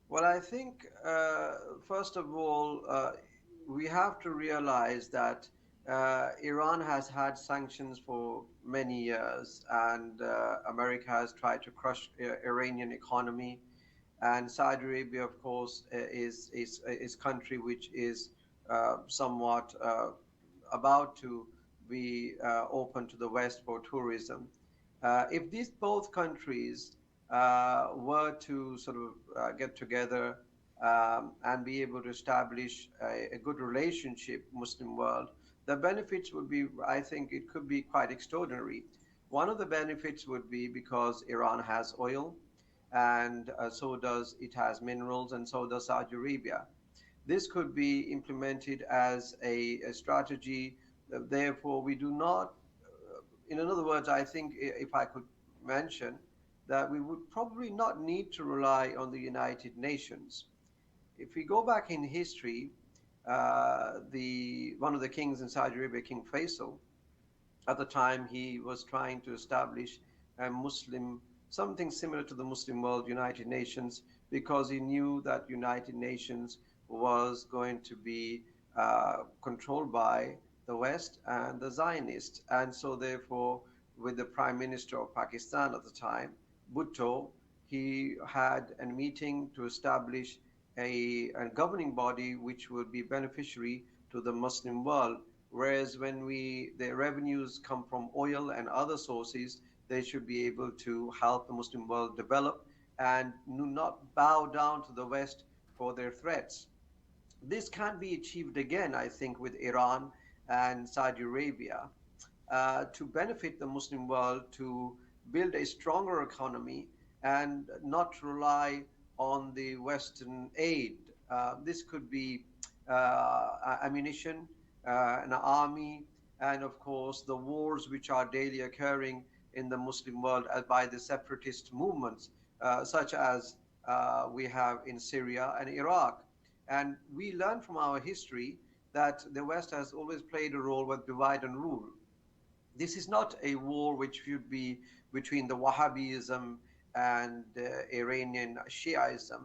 Well, I think, first of all, we have to realize that Iran has had sanctions for many years, and America has tried to crush Iranian economy. And Saudi Arabia, of course, is country which is somewhat about to be open to the West for tourism. If these both countries were to sort of get together and be able to establish a good relationship, Muslim world, the benefits would be, I think, it could be quite extraordinary. One of the benefits would be because Iran has oil, and so does it has minerals, and so does Saudi Arabia. This could be implemented as a strategy. Therefore, we do not, in other words, I think if I could mention that we would probably not need to rely on the United Nations. If we go back in history, the one of the kings in Saudi Arabia, King Faisal, at the time he was trying to establish a Muslim, something similar to the Muslim world, United Nations, because he knew that United Nations was going to be controlled by the West and the Zionists. And so therefore, with the Prime Minister of Pakistan at the time, Bhutto, he had a meeting to establish a governing body which would be beneficiary to the Muslim world. Whereas when the revenues come from oil and other sources, they should be able to help the Muslim world develop and not bow down to the West for their threats. This can be achieved again, I think, with Iran and Saudi Arabia to benefit the Muslim world, to build a stronger economy and not rely on the Western aid. This could be ammunition, an army, and of course the wars which are daily occurring in the Muslim world by the separatist movements, such as we have in Syria and Iraq. And we learn from our history that the West has always played a role with divide and rule. This is not a war which should be between the Wahhabism and Iranian Shiaism.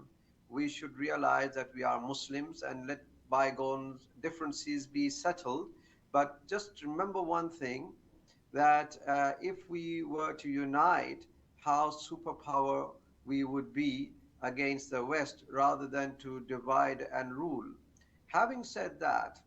We should realize that we are Muslims and let bygone differences be settled. But just remember one thing, that if we were to unite, how superpower we would be against the West rather than to divide and rule. Having said that,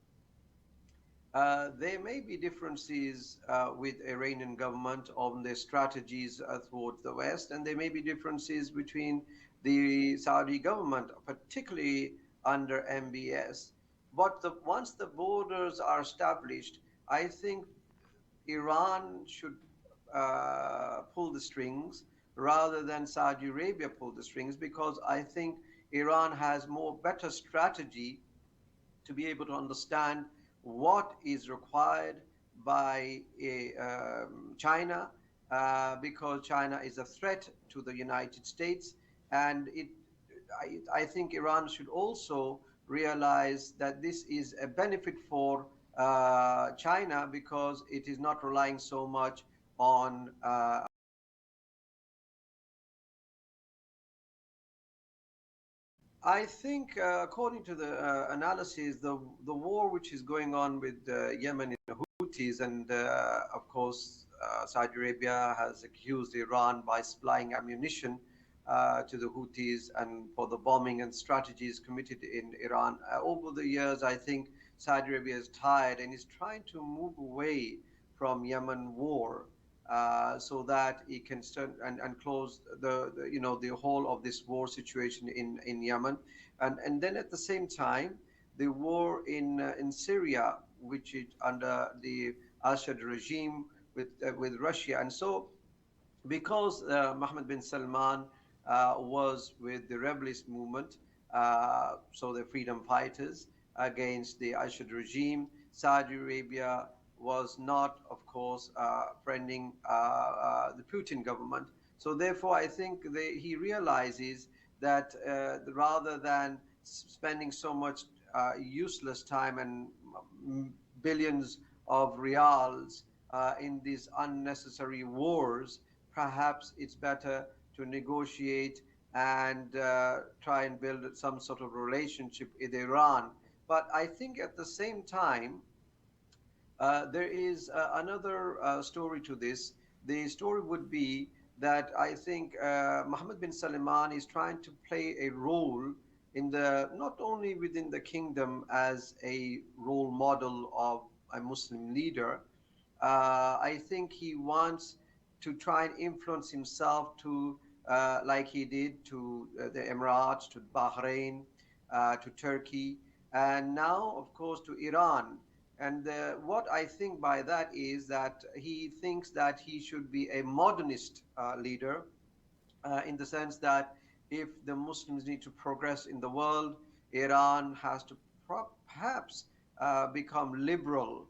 there may be differences with Iranian government on their strategies towards the West, and there may be differences between the Saudi government, particularly under MBS. But once the borders are established, I think Iran should pull the strings rather than Saudi Arabia pull the strings, because I think Iran has more better strategy to be able to understand what is required by China, because China is a threat to the United States, and I think Iran should also realize that this is a benefit for China, because it is not relying so much on I think, according to the analysis, the war which is going on with Yemen and Houthis, and of course, Saudi Arabia has accused Iran by supplying ammunition to the Houthis and for the bombing and strategies committed in Iran. Over the years, I think Saudi Arabia is tired and is trying to move away from Yemen war, so that it can start and close the whole of this war situation in Yemen, and then at the same time the war in Syria, which is under the Assad regime with Russia. And so because Mohammed bin Salman was with the rebellious movement, so the freedom fighters against the Assad regime, Saudi Arabia was not, of course, friending the Putin government. So therefore, I think he realizes that rather than spending so much useless time and billions of reals in these unnecessary wars, perhaps it's better to negotiate and try and build some sort of relationship with Iran. But I think at the same time, there is another story to this. The story would be that I think Mohammed bin Salman is trying to play a role in the not only within the kingdom as a role model of a Muslim leader. I think he wants to try and influence himself to, like he did to the Emirates, to Bahrain, to Turkey, and now, of course, to Iran. And what I think by that is that he thinks that he should be a modernist leader, in the sense that if the Muslims need to progress in the world, Iran has to perhaps become liberal,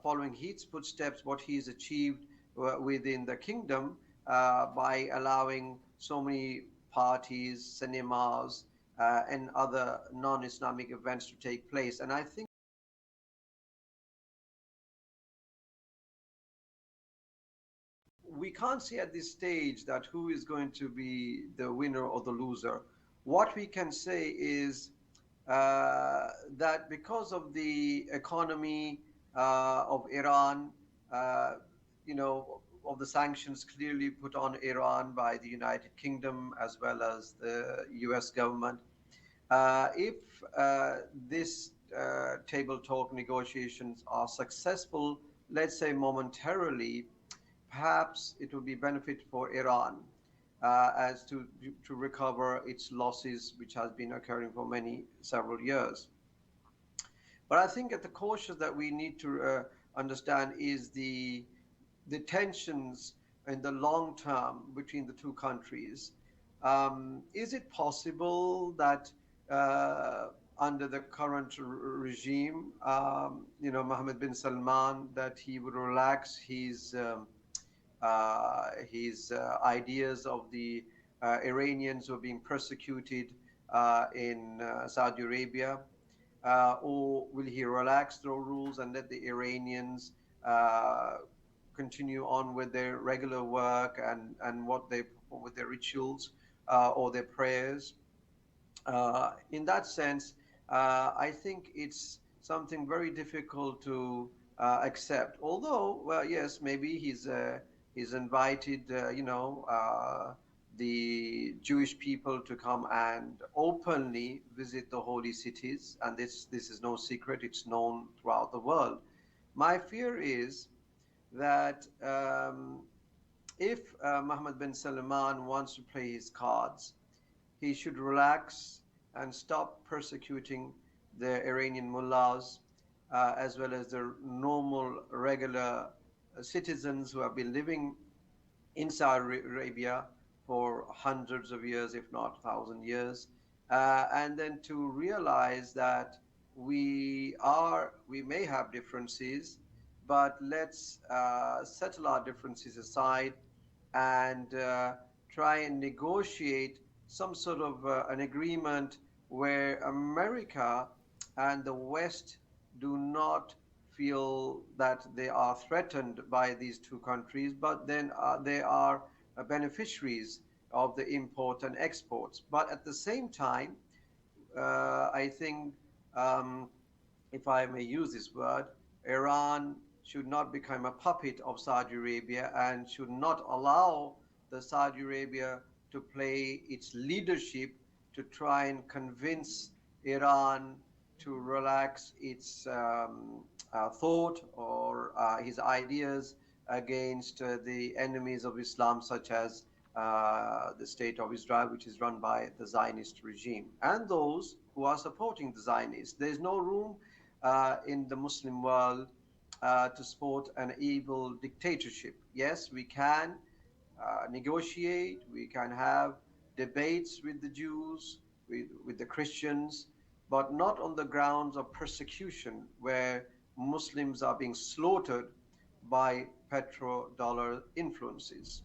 following his footsteps, what he's achieved within the kingdom by allowing so many parties, cinemas, and other non Islamic events to take place. And I think we can't say at this stage that who is going to be the winner or the loser. What we can say is that because of the economy of Iran, uh, of the sanctions clearly put on Iran by the United Kingdom as well as the US government, if this table talk negotiations are successful, let's say momentarily, perhaps it would be benefit for Iran as to recover its losses, which has been occurring for several years. But I think at the cautious that we need to understand is the tensions in the long term between the two countries. Is it possible that under the current regime, Mohammed bin Salman, that he would relax his ideas of the Iranians who are being persecuted in Saudi Arabia? Or will he relax the rules and let the Iranians uh, continue on with their regular work and what they perform with their rituals or their prayers? In that sense, I think it's something very difficult to accept. Although, well, yes, maybe he's invited, the Jewish people to come and openly visit the holy cities, and this is no secret; it's known throughout the world. My fear is that if Mohammed bin Salman wants to play his cards, he should relax and stop persecuting the Iranian mullahs as well as the normal, regular citizens who have been living in Saudi Arabia for hundreds of years, if not 1,000 years, and then to realize that we may have differences, but let's settle our differences aside and try and negotiate some sort of an agreement where America and the West do not feel that they are threatened by these two countries, but then they are beneficiaries of the import and exports. But at the same time, I think, um, if I may use this word, Iran should not become a puppet of Saudi Arabia and should not allow the Saudi Arabia to play its leadership to try and convince Iran to relax its thought or his ideas against the enemies of Islam, such as the state of Israel, which is run by the Zionist regime, and those who are supporting the Zionists. There's no room in the Muslim world to support an evil dictatorship. Yes, we can negotiate, we can have debates with the Jews, with the Christians, but not on the grounds of persecution where Muslims are being slaughtered by petrodollar influences.